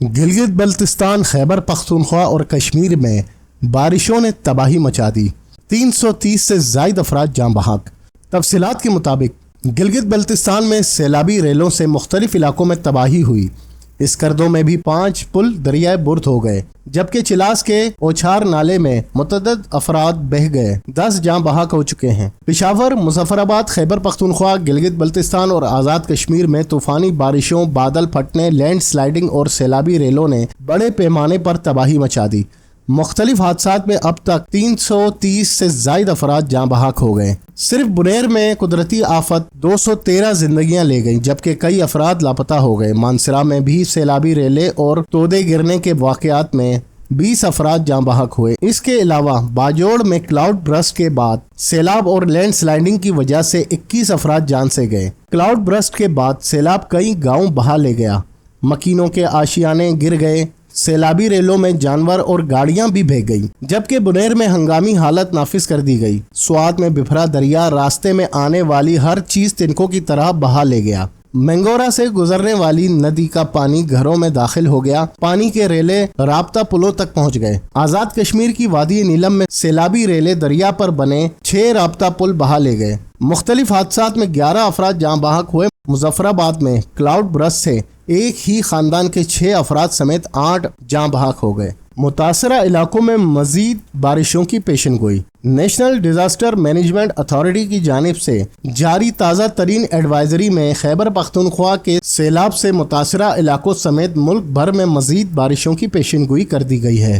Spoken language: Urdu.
گلگت بلتستان، خیبر پختونخوا اور کشمیر میں بارشوں نے تباہی مچا دی، 330 سے زائد افراد جاں بحق۔ تفصیلات کے مطابق گلگت بلتستان میں سیلابی ریلوں سے مختلف علاقوں میں تباہی ہوئی۔ اسکردو میں بھی 5 پل دریائے برد ہو گئے، جبکہ چلاس کے اوچھار نالے میں متعدد افراد بہہ گئے، 10 جاں بحق ہو چکے ہیں۔ پشاور، مظفر آباد، خیبر پختونخوا، گلگت بلتستان اور آزاد کشمیر میں طوفانی بارشوں، بادل پھٹنے، لینڈ سلائیڈنگ اور سیلابی ریلوں نے بڑے پیمانے پر تباہی مچا دی۔ مختلف حادثات میں اب تک 330 سے زائد افراد جاں بحق ہو گئے۔ صرف بنیر میں قدرتی آفت 213 زندگیاں لے گئیں، جبکہ کئی افراد لاپتہ ہو گئے۔ مانسرا میں بھی سیلابی ریلے اور تودے گرنے کے واقعات میں 20 افراد جاں بحق ہوئے۔ اس کے علاوہ باجوڑ میں کلاؤڈ برسٹ کے بعد سیلاب اور لینڈ سلائیڈنگ کی وجہ سے 21 افراد جان سے گئے۔ کلاؤڈ برسٹ کے بعد سیلاب کئی گاؤں بہا لے گیا، مکینوں کے آشیانے گر گئے، سیلابی ریلوں میں جانور اور گاڑیاں بھی بہہ گئیں، جبکہ بنیر میں ہنگامی حالت نافذ کر دی گئی۔ سوات میں بھرا دریا راستے میں آنے والی ہر چیز تنکوں کی طرح بہا لے گیا۔ مینگورہ سے گزرنے والی ندی کا پانی گھروں میں داخل ہو گیا، پانی کے ریلے رابطہ پلوں تک پہنچ گئے۔ آزاد کشمیر کی وادی نیلم میں سیلابی ریلے دریا پر بنے 6 رابطہ پل بہا لے گئے۔ مختلف حادثات میں 11 افراد جاں بحق ہوئے۔ مظفر آباد میں کلاؤڈ برسٹ سے ایک ہی خاندان کے 6 افراد سمیت 8 جاں بحق ہو گئے۔ متاثرہ علاقوں میں مزید بارشوں کی پیشن گوئی۔ نیشنل ڈیزاسٹر مینجمنٹ اتھارٹی کی جانب سے جاری تازہ ترین ایڈوائزری میں خیبر پختونخوا کے سیلاب سے متاثرہ علاقوں سمیت ملک بھر میں مزید بارشوں کی پیشن گوئی کر دی گئی ہے۔